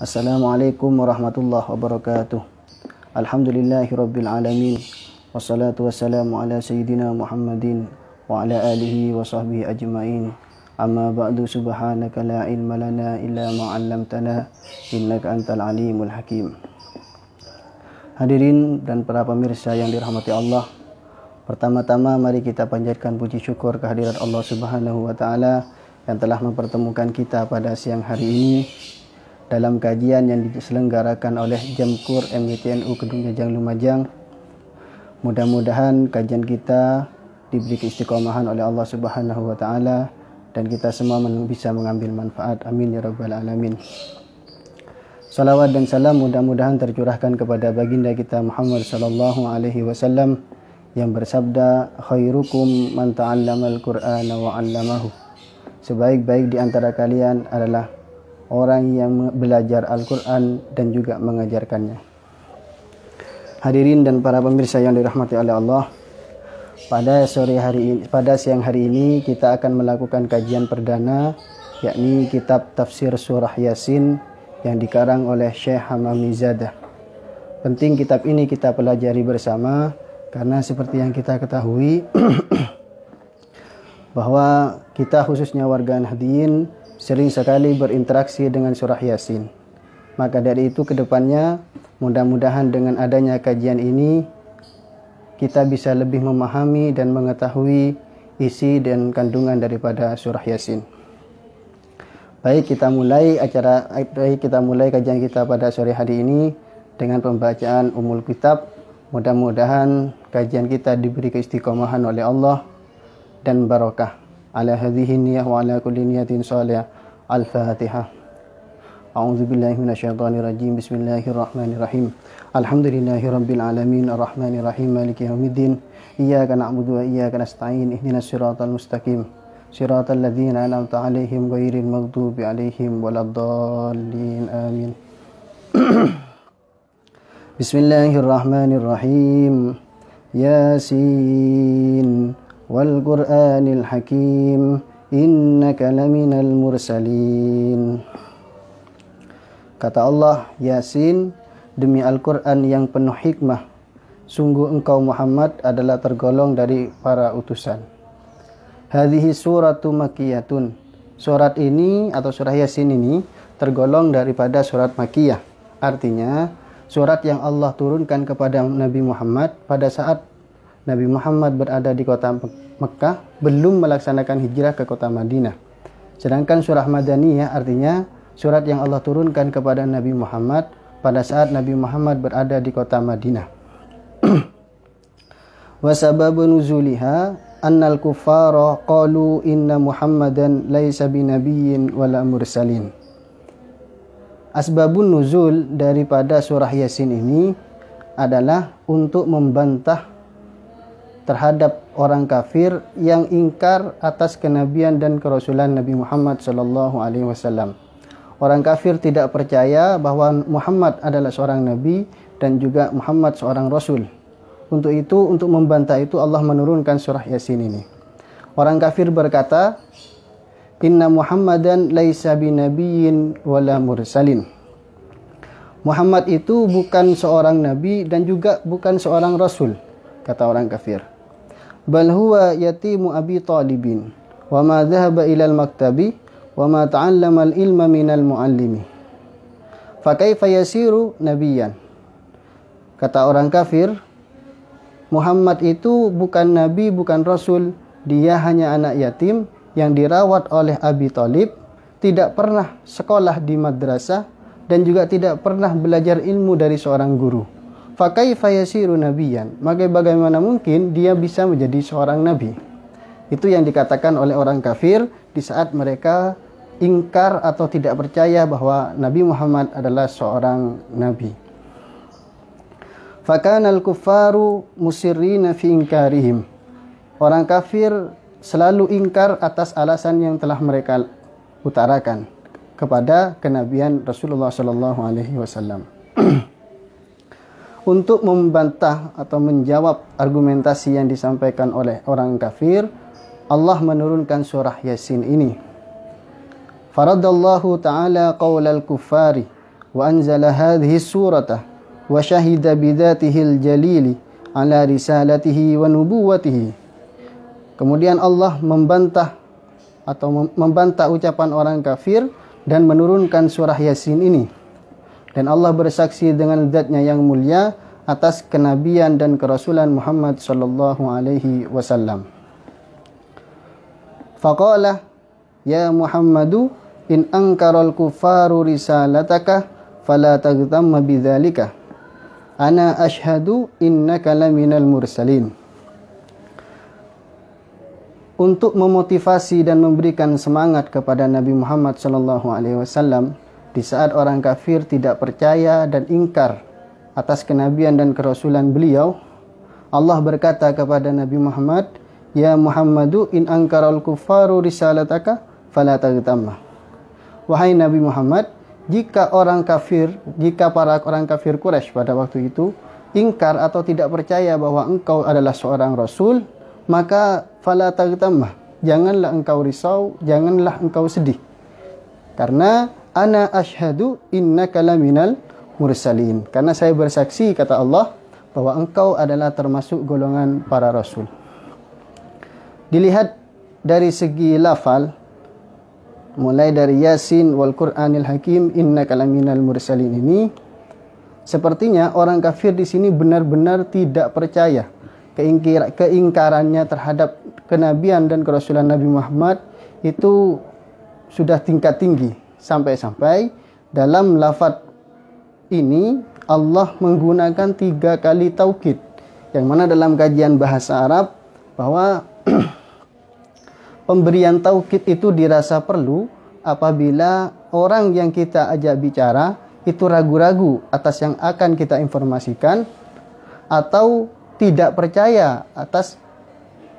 Assalamualaikum warahmatullahi wabarakatuh. Alhamdulillahirabbil alamin. Wassalatu wassalamu ala sayyidina Muhammadin wa ala alihi wa sahbihi ajmain. Amma ba'du, subhanaka la ilma lana illa ma 'allamtana innaka antal alimul hakim. Hadirin dan para pemirsa yang dirahmati Allah, pertama-tama mari kita panjatkan puji syukur kehadirat Allah Subhanahu wa taala yang telah mempertemukan kita pada siang hari ini dalam kajian yang diselenggarakan oleh Jamkur MYTNU Kedung Jajang Lumajang. Mudah-mudahan kajian kita diberi keistiqomahan oleh Allah Subhanahu wa taala dan kita semua bisa mengambil manfaat. Amin ya rabbal alamin. Salawat dan salam mudah-mudahan tercurahkan kepada baginda kita Muhammad sallallahu alaihi wasallam yang bersabda, khairukum man ta'allamal Qur'ana wa 'allamahu. Sebaik-baik di antara kalian adalah orang yang belajar Al-Quran dan juga mengajarkannya. Hadirin dan para pemirsa yang dirahmati oleh Allah, pada siang hari ini kita akan melakukan kajian perdana, yakni kitab tafsir surah Yasin yang dikarang oleh Syekh Hamamizadah. Penting kitab ini kita pelajari bersama karena seperti yang kita ketahui bahwa kita khususnya warga Nahdliyin sering sekali berinteraksi dengan surah Yasin. Maka dari itu kedepannya mudah-mudahan dengan adanya kajian ini kita bisa lebih memahami dan mengetahui isi dan kandungan daripada surah Yasin. Baik, kita mulai kajian kita pada sore hari ini dengan pembacaan Ummul Kitab. Mudah-mudahan kajian kita diberi keistiqomahan oleh Allah dan barokah. Ala hadhihi niyyah wa ala kulli niyatin shalihah. Al-Fatihah. A'udzu billahi minasyaitonir rajim. Bismillahirrahmanirrahim. Alhamdulillahirabbil alamin arrahmanir rahim maliki yaumiddin. Iyyaka na'budu wa iyyaka nasta'in. Ihdinas siratal mustaqim. Siratal ladzina an'amta 'alaihim ghairil maghdubi 'alaihim waladdallin. Amin. Bismillahirrahmanirrahim. Yasin wal Qur'anil hakim. Innaka laminal mursalin. Kata Allah, Yasin, demi Al-Quran yang penuh hikmah, sungguh engkau Muhammad adalah tergolong dari para utusan. Hadhihi suratu makiyatun. Surat ini atau surah Yasin ini tergolong daripada surat Makiyah. Artinya surat yang Allah turunkan kepada Nabi Muhammad pada saat Nabi Muhammad berada di kota Mekah, belum melaksanakan hijrah ke kota Madinah. Sedangkan surah Madaniyah artinya surat yang Allah turunkan kepada Nabi Muhammad pada saat Nabi Muhammad berada di kota Madinah. Wa sababu nuzuliha annal kuffara qalu inna Muhammadan laisa binabiyyin wala mursalin. Asbabun nuzul daripada surah Yasin ini adalah untuk membantah terhadap orang kafir yang ingkar atas kenabian dan kerasulan Nabi Muhammad sallallahu alaihi wasallam. Orang kafir tidak percaya bahwa Muhammad adalah seorang nabi dan juga Muhammad seorang rasul. Untuk membantah itu Allah menurunkan surah Yasin ini. Orang kafir berkata, "Inna Muhammadan laisa binabiyyin wala mursalin." Muhammad itu bukan seorang nabi dan juga bukan seorang rasul, kata orang kafir. Bal huwa yatimu Abi Talibin wa ma dhahaba ila al-maktabi wa ma ta'allama al-ilma minal muallimi. Fa kaifa yasiru nabiyyan? Kata orang kafir, Muhammad itu bukan nabi, bukan rasul, dia hanya anak yatim yang dirawat oleh Abi Talib, tidak pernah sekolah di madrasah dan juga tidak pernah belajar ilmu dari seorang guru. Fakaifa yasiru nabiyan, maka bagaimana mungkin dia bisa menjadi seorang nabi? Itu yang dikatakan oleh orang kafir di saat mereka ingkar atau tidak percaya bahwa Nabi Muhammad adalah seorang nabi. Fakanal kuffaru musirrina fi inkarihim. Orang kafir selalu ingkar atas alasan yang telah mereka utarakan kepada kenabian Rasulullah sallallahu alaihi wasallam. Untuk membantah atau menjawab argumentasi yang disampaikan oleh orang kafir, Allah menurunkan surah Yasin ini. Faradallahu ta'ala qawlal kuffari wa anzala hadhihi surata wa syahida bidzatihil jalili ala risalatihi wa nubuwatihi. Kemudian Allah membantah ucapan orang kafir dan menurunkan surah Yasin ini. Dan Allah bersaksi dengan zat-Nya yang mulia atas kenabian dan kerasulan Muhammad sallallahu alaihi wasallam. Faqala ya Muhammadu in ankaral kufaru risalataka fala taghtamma bidzalika ana ashhadu innaka laminal mursalin. Untuk memotivasi dan memberikan semangat kepada Nabi Muhammad sallallahu alaihi wasallam di saat orang kafir tidak percaya dan ingkar atas kenabian dan kerasulan beliau, Allah berkata kepada Nabi Muhammad, ya Muhammadu in ankaral kufaru risalataka fala taghtamma. Wahai Nabi Muhammad, jika para orang kafir Quraisy pada waktu itu ingkar atau tidak percaya bahwa engkau adalah seorang rasul, maka fala taghtamma, janganlah engkau risau, janganlah engkau sedih. Karena ana ashhadu innaka laminal mursalin. Karena saya bersaksi, kata Allah, bahwa engkau adalah termasuk golongan para rasul. Dilihat dari segi lafal, mulai dari Yasin wal Qur'anil Hakim innaka laminal mursalin ini, sepertinya orang kafir di sini benar-benar tidak percaya. Keingkarannya terhadap kenabian dan kerasulan Nabi Muhammad itu sudah tingkat tinggi. Sampai-sampai dalam lafaz ini Allah menggunakan 3 kali taukid, yang mana dalam kajian bahasa Arab bahwa pemberian taukid itu dirasa perlu apabila orang yang kita ajak bicara itu ragu-ragu atas yang akan kita informasikan atau tidak percaya atas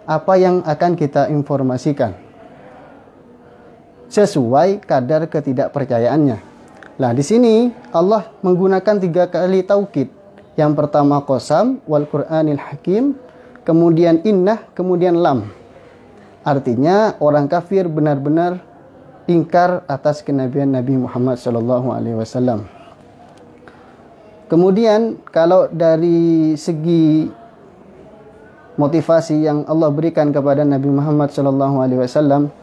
apa yang akan kita informasikan sesuai kadar ketidakpercayaannya. Nah, di sini Allah menggunakan 3 kali taukid. Yang pertama qasam wal Qur'anil Hakim, kemudian innah, kemudian lam. Artinya orang kafir benar-benar ingkar atas kenabian Nabi Muhammad SAW. Kemudian kalau dari segi motivasi yang Allah berikan kepada Nabi Muhammad SAW,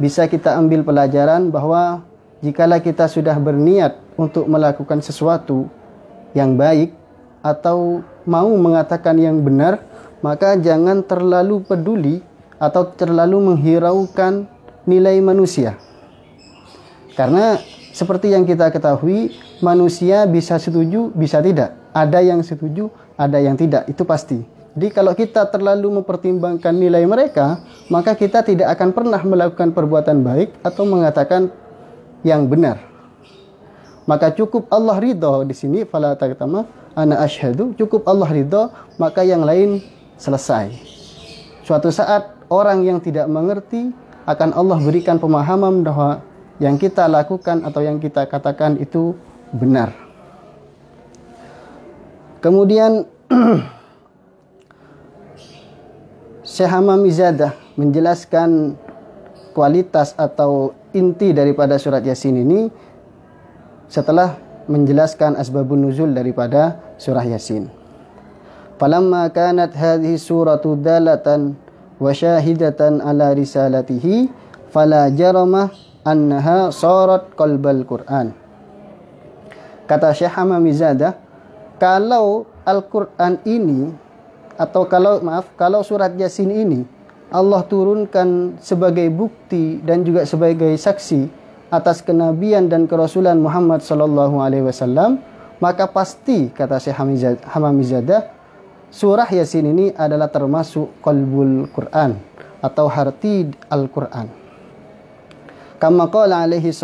bisa kita ambil pelajaran bahwa jikalau kita sudah berniat untuk melakukan sesuatu yang baik atau mau mengatakan yang benar, maka jangan terlalu peduli atau terlalu menghiraukan nilai manusia. Karena seperti yang kita ketahui, manusia bisa setuju, bisa tidak. Ada yang setuju, ada yang tidak. Itu pasti. Jadi kalau kita terlalu mempertimbangkan nilai mereka, maka kita tidak akan pernah melakukan perbuatan baik atau mengatakan yang benar. Maka cukup Allah ridho di sini, fala taghtamma ana asyhadu, cukup Allah ridho, maka yang lain selesai. Suatu saat orang yang tidak mengerti akan Allah berikan pemahaman bahwa yang kita lakukan atau yang kita katakan itu benar. Kemudian Syekh Hamam Izadah menjelaskan kualitas atau inti daripada surat Yasin ini setelah menjelaskan asbabun nuzul daripada surah Yasin. Falamma kanat hadhihi suratu dalatan wa syahidatan ala risalatihi fala jarama annaha sarat qalbal Qur'an. Kata Syekh Hamam Izadah, kalau Al-Qur'an ini atau kalau surat Yasin ini Allah turunkan sebagai bukti dan juga sebagai saksi atas kenabian dan kerasulan Muhammad sallallahu alaihi wasallam, maka pasti, kata Syekh Hamam Izadah, surah Yasin ini adalah termasuk qalbul Quran atau harti Al-Quran. Kama qala alaihi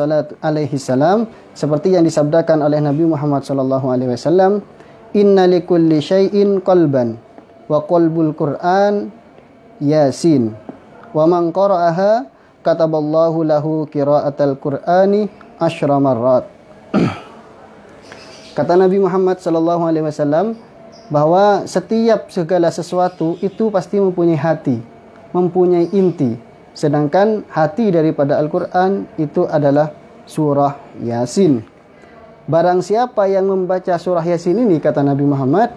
salam, seperti yang disabdakan oleh Nabi Muhammad sallallahu alaihi wasallam, inna likulli syai'in qalban wa qalbul Qur'an Yasin wa man qara'aha kataballahu lahu qira'atal Qur'ani asyra marrat. Kata Nabi Muhammad sallallahu alaihi wasallam bahwa setiap segala sesuatu itu pasti mempunyai hati, mempunyai inti. Sedangkan hati daripada Al-Qur'an itu adalah surah Yasin. Barang siapa yang membaca surah Yasin ini, kata Nabi Muhammad,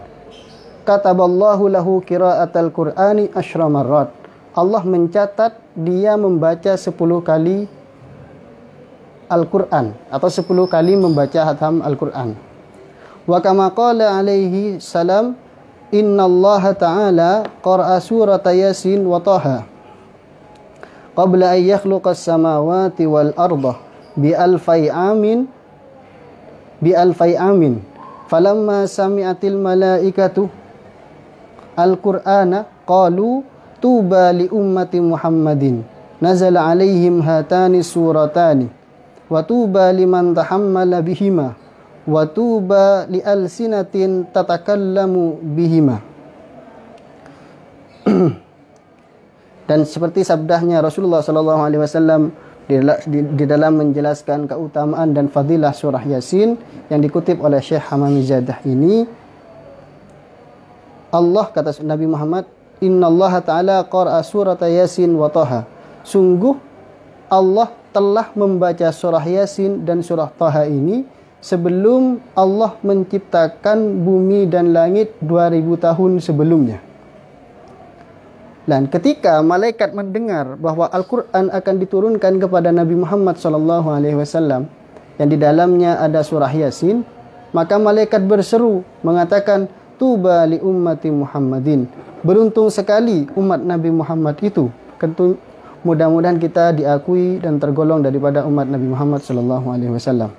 kataballahu lahu qiraatal Qur'ani asyra marrat. Allah mencatat dia membaca 10 kali Al-Quran atau 10 kali membaca hatam Al-Quran. Wa kama qala alaihi salam, innallaha ta'ala qara'a surata Yasin wa Taha qabla an yakhluqas samawati wal arda bi alfai amin falamma sami'atil malaikatu al-Qur'ana qalu tuba li ummati Muhammadin nazala alaihim hatani suratani wa tuba liman tahammala bihima wa tuba li alsinatin tatakallamu bihima. Dan seperti sabdanya Rasulullah SAW di dalam menjelaskan keutamaan dan fadilah surah Yasin yang dikutip oleh Syekh Hamamizadah ini, Allah, kata Nabi Muhammad, innallaha ta'ala qara'a surata Yasin wa Taha. Sungguh Allah telah membaca surah Yasin dan surah Taha ini sebelum Allah menciptakan bumi dan langit 2000 tahun sebelumnya. Dan ketika malaikat mendengar bahwa Al-Quran akan diturunkan kepada Nabi Muhammad SAW yang di dalamnya ada surah Yasin, maka malaikat berseru mengatakan, tuba li ummati Muhammadin. Beruntung sekali umat Nabi Muhammad itu. Mudah-mudahan kita diakui dan tergolong daripada umat Nabi Muhammad SAW.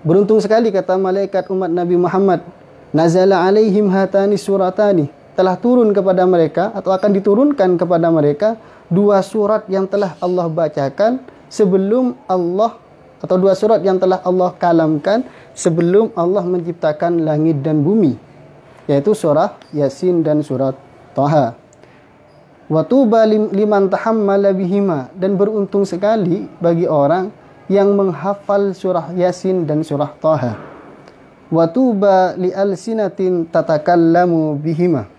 Beruntung sekali, kata malaikat, umat Nabi Muhammad. Nazala alaihim hatani suratani. Telah turun kepada mereka atau akan diturunkan kepada mereka 2 surat yang telah Allah bacakan sebelum Allah, atau 2 surat yang telah Allah kalamkan sebelum Allah menciptakan langit dan bumi, yaitu surah Yasin dan surat Taha. Wa tuba liman tahammala bihima. Dan beruntung sekali bagi orang yang menghafal surah Yasin dan surah Taha. Wa tuba li alsinatin tatakallamu bihima.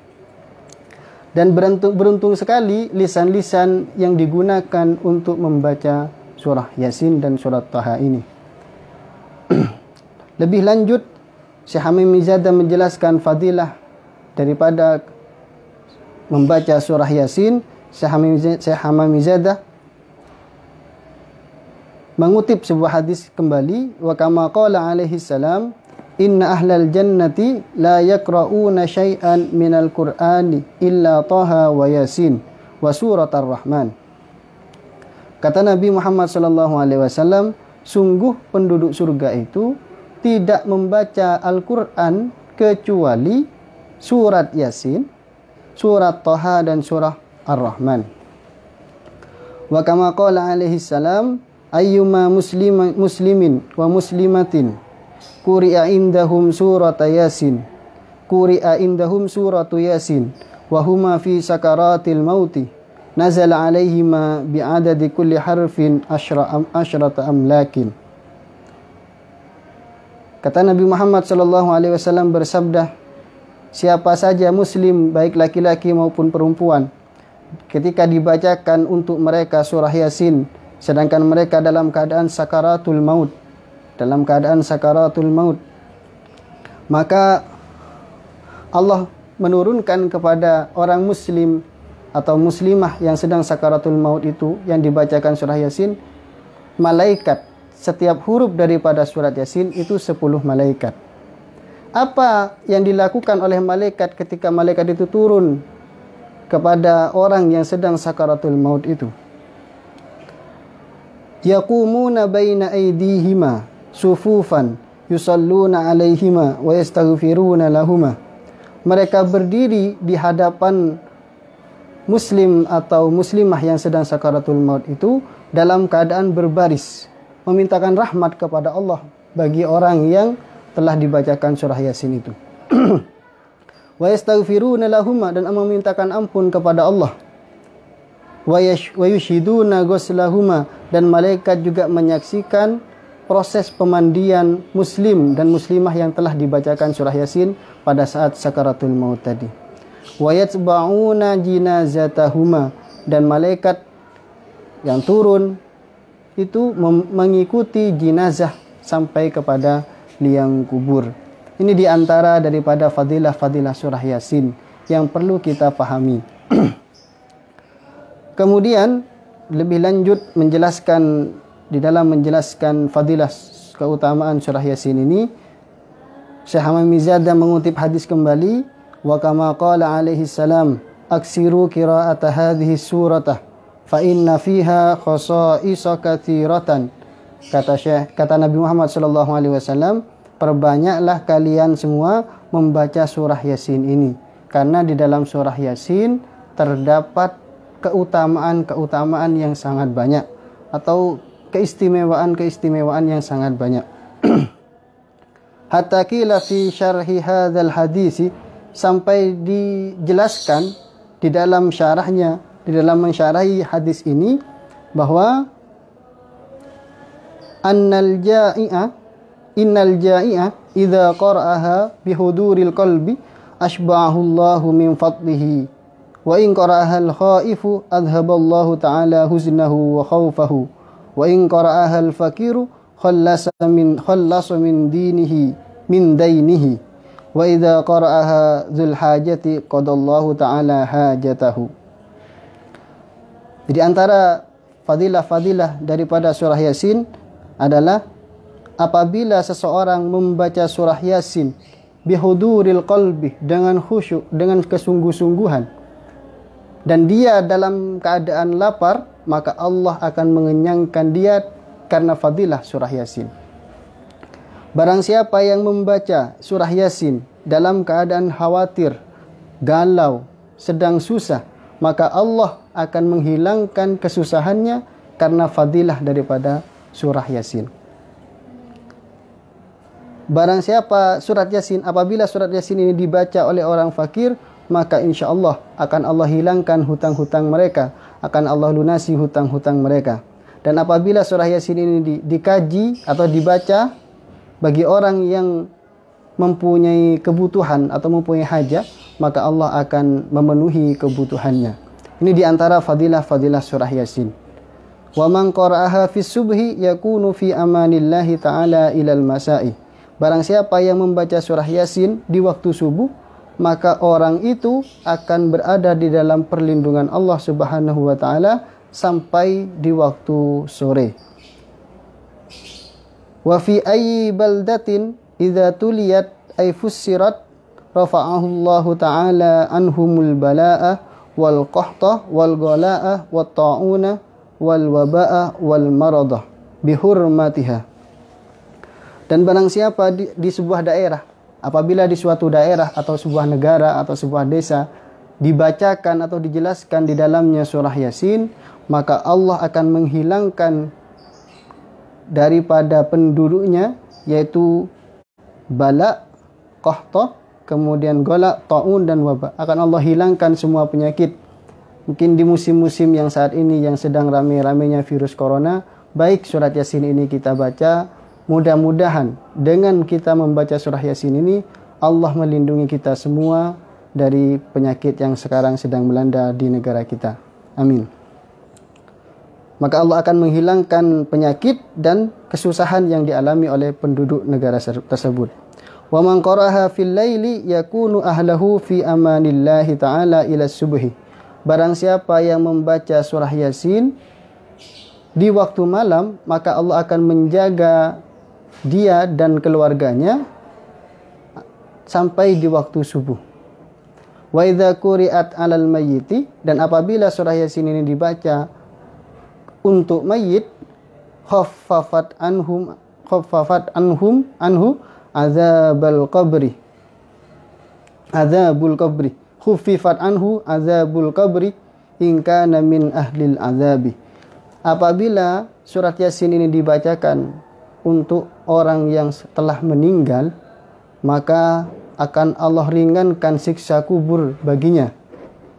Dan beruntung sekali lisan-lisan yang digunakan untuk membaca surah Yasin dan surat Taha ini. Lebih lanjut, Syekh Hamamizadah menjelaskan fadilah daripada membaca surah Yasin. Syekh Hamamizadah mengutip sebuah hadis kembali, wa kama qala alaihi salam, inna ahlal jannati la yakra'una syai'an minal Qur'ani illa Taha wa Yasin wa surat ar-Rahman. Kata Nabi Muhammad SAW, sungguh penduduk surga itu tidak membaca Al-Quran kecuali surat Yasin, surat Taha dan surah ar-Rahman. Wa kama qala alaihi salam, ayyuma muslimin wa muslimatin Quri'a indahum surata Yasin, Quri'a indahum suratu Yasin, wa huma fi sakaratil mauti, nazala alaihima bi'adadi kulli harfin asyrata amlakin. Kata Nabi Muhammad SAW bersabda, siapa saja muslim, baik laki-laki maupun perempuan, ketika dibacakan untuk mereka surah Yasin, sedangkan mereka dalam keadaan sakaratul maut, maka Allah menurunkan kepada orang muslim atau muslimah yang sedang sakaratul maut itu, yang dibacakan surah Yasin, malaikat. Setiap huruf daripada surat Yasin itu 10 malaikat. Apa yang dilakukan oleh malaikat ketika malaikat itu turun kepada orang yang sedang sakaratul maut itu? Yaqumuna baina aydihima sufufan yusalluna alaihima wa yastaghfiruna lahuma. Mereka berdiri di hadapan muslim atau muslimah yang sedang sakaratul maut itu dalam keadaan berbaris, memintakan rahmat kepada Allah bagi orang yang telah dibacakan surah Yasin itu. Wa yastaghfiruna lahuma, dan memintakan ampun kepada Allah. Wa yushhiduna ghuslahuma, dan malaikat juga menyaksikan proses pemandian muslim dan muslimah yang telah dibacakan surah Yasin pada saat sakaratul maut tadi. Wa yatba'una jinazatahuma, dan malaikat yang turun itu mengikuti jenazah sampai kepada liang kubur. Ini diantara daripada fadilah-fadilah surah Yasin yang perlu kita pahami. Kemudian lebih lanjut menjelaskan, di dalam menjelaskan fadilah keutamaan surah Yasin ini, Syekh Hamam Mizada mengutip hadis kembali, wa kama qala alaihi salam aksiru qira'ata hadhihi suratah fa inna fiha khasa'isa katsiratan. Kata Nabi Muhammad sallallahu alaihi wasallam, perbanyaklah kalian semua membaca surah Yasin ini, karena di dalam surah Yasin terdapat keutamaan-keutamaan yang sangat banyak, atau keistimewaan-keistimewaan yang sangat banyak. Hatta qila fi syarhi hadzal hadisi, sampai dijelaskan di dalam syarahnya, di dalam mensyarahi hadis ini, bahwa innal ja'i'a idza qara'aha bihuduril qalbi ashba'ahu Allahu min fadlihi wa in qara'aha al-khaifu adhaballahu ta'ala huznahu wa khawfahu wa in qara'aha al-fakiru khallasa min dinihi min dainihi wa idza qara'aha dzul hajati qadallahu ta'ala hajatahu. Jadi antara fadilah-fadilah daripada surah Yasin adalah apabila seseorang membaca surah Yasin bihuduril qalbi, dengan khusyuk, dengan kesungguh-sungguhan, dan dia dalam keadaan lapar, maka Allah akan mengenyangkan dia karena fadilah surah Yasin. Barang siapa yang membaca surah Yasin dalam keadaan khawatir, galau, sedang susah, maka Allah akan menghilangkan kesusahannya karena fadilah daripada surah Yasin. Barang siapa surat Yasin, apabila surat Yasin ini dibaca oleh orang fakir, maka insya Allah akan Allah hilangkan hutang-hutang mereka, akan Allah lunasi hutang-hutang mereka. Dan apabila surah Yasin ini dikaji atau dibaca bagi orang yang mempunyai kebutuhan atau mempunyai hajat, maka Allah akan memenuhi kebutuhannya. Ini diantara fadilah-fadilah surah Yasin. Wa man qara'aha fi subhi yakunu fi amanillahi ta'ala ilal masai. Barang siapa yang membaca surah Yasin di waktu subuh, maka orang itu akan berada di dalam perlindungan Allah Subhanahu wa taala sampai di waktu sore. Wa fi ayyi baldatin idza tuliyat ay fussirat rafa'ahu Allah taala anhumul balaa wal qahta wal ghalaa wat ta'una wal wabaa wal marada bihurmatiha. Dan barang siapa di sebuah daerah, apabila di suatu daerah atau sebuah negara atau sebuah desa dibacakan atau dijelaskan di dalamnya surah Yasin, maka Allah akan menghilangkan daripada penduduknya, yaitu bala, qahta, kemudian gola, ta'un dan wabah. Akan Allah hilangkan semua penyakit. Mungkin di musim-musim yang saat ini yang sedang rame-ramenya virus corona, baik surat Yasin ini kita baca, mudah-mudahan dengan kita membaca surah Yasin ini, Allah melindungi kita semua dari penyakit yang sekarang sedang melanda di negara kita. Amin. Maka Allah akan menghilangkan penyakit dan kesusahan yang dialami oleh penduduk negara tersebut. Wa man qara'aha fil laili yakunu ahlahu fi amanillahi ta'ala ila subhi. Barang siapa yang membaca surah Yasin di waktu malam, maka Allah akan menjaga dia dan keluarganya sampai di waktu subuh. Wa idza quri'at 'alal mayyiti, dan apabila surah Yasin ini dibaca untuk mayit, khaffafat anhu azabul qabri khuffifat anhu azabul qabri in kana min ahlil azabi. Apabila surat Yasin ini dibacakan untuk orang yang telah meninggal, maka akan Allah ringankan siksa kubur baginya.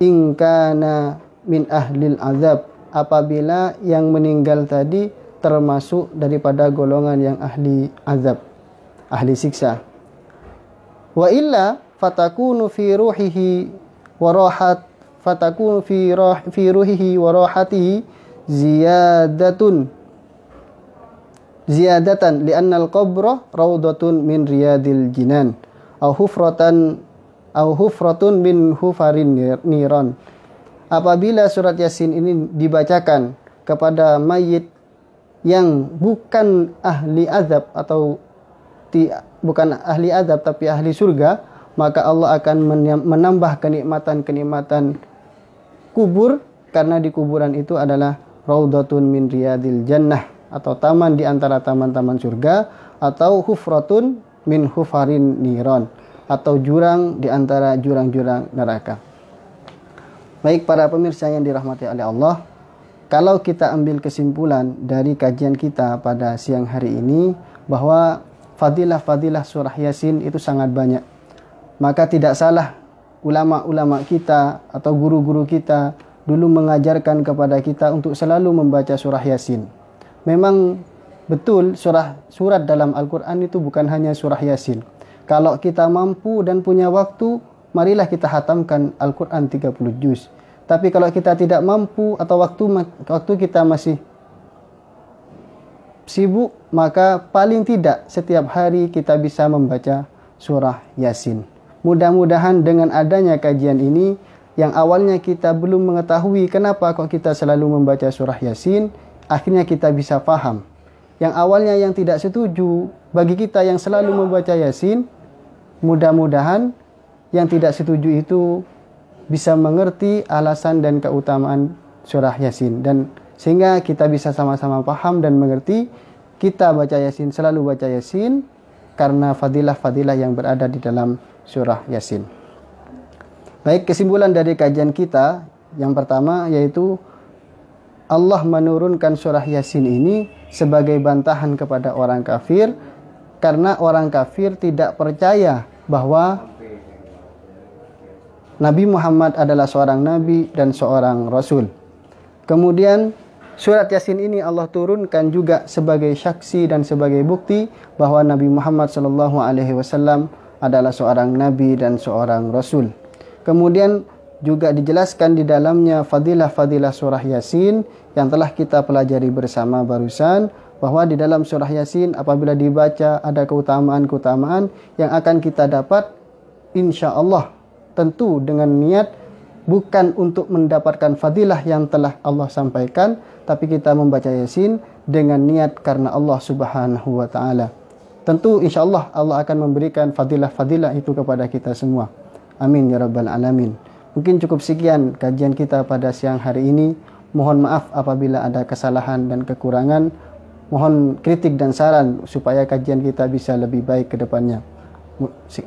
In kana min ahlil azab, apabila yang meninggal tadi termasuk daripada golongan yang ahli azab, ahli siksa. Wa illa fatakunu fi ruhihi wa rahatihi ziyadatun ziyadatan li'annal qabra raudhatun min riyadil jinan au hufratun min hufarin niran. Apabila surat Yasin ini dibacakan kepada mayit yang bukan ahli azab atau bukan ahli azab tapi ahli surga, maka Allah akan menambah kenikmatan-kenikmatan kubur, karena di kuburan itu adalah raudhatun min riyadil jannah, atau taman di antara taman-taman surga, atau hufratun min hufarin niran, atau jurang di antara jurang-jurang neraka. Baik para pemirsa yang dirahmati oleh Allah, kalau kita ambil kesimpulan dari kajian kita pada siang hari ini bahwa fadilah-fadilah surah Yasin itu sangat banyak, maka tidak salah ulama-ulama kita atau guru-guru kita dulu mengajarkan kepada kita untuk selalu membaca surah Yasin. Memang betul surat dalam Al-Quran itu bukan hanya surah Yasin. Kalau kita mampu dan punya waktu, marilah kita hatamkan Al-Quran 30 juz. Tapi kalau kita tidak mampu atau waktu kita masih sibuk, maka paling tidak setiap hari kita bisa membaca surah Yasin. Mudah-mudahan dengan adanya kajian ini, yang awalnya kita belum mengetahui kenapa kok kita selalu membaca surah Yasin, akhirnya kita bisa paham. Yang awalnya yang tidak setuju, bagi kita yang selalu membaca Yasin, mudah-mudahan yang tidak setuju itu bisa mengerti alasan dan keutamaan surah Yasin, dan sehingga kita bisa sama-sama paham dan mengerti. Kita baca Yasin, selalu baca Yasin karena fadilah-fadilah yang berada di dalam surah Yasin. Baik, kesimpulan dari kajian kita yang pertama yaitu Allah menurunkan surah Yasin ini sebagai bantahan kepada orang kafir, karena orang kafir tidak percaya bahwa Nabi Muhammad adalah seorang nabi dan seorang rasul. Kemudian surat Yasin ini Allah turunkan juga sebagai saksi dan sebagai bukti bahwa Nabi Muhammad SAW adalah seorang nabi dan seorang rasul. Kemudian juga dijelaskan di dalamnya fadilah-fadilah surah Yasin yang telah kita pelajari bersama barusan, bahwa di dalam surah Yasin apabila dibaca ada keutamaan-keutamaan yang akan kita dapat, insya Allah tentu dengan niat bukan untuk mendapatkan fadilah yang telah Allah sampaikan, tapi kita membaca Yasin dengan niat karena Allah Subhanahu wa Ta'ala. Tentu insya Allah Allah akan memberikan fadilah-fadilah itu kepada kita semua. Amin ya rabbal alamin. Mungkin cukup sekian kajian kita pada siang hari ini. Mohon maaf apabila ada kesalahan dan kekurangan. Mohon kritik dan saran supaya kajian kita bisa lebih baik ke depannya.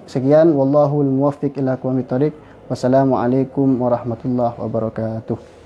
Sekian, wallahul muwaffiq ila aqwamit thoriq. Wassalamualaikum warahmatullahi wabarakatuh.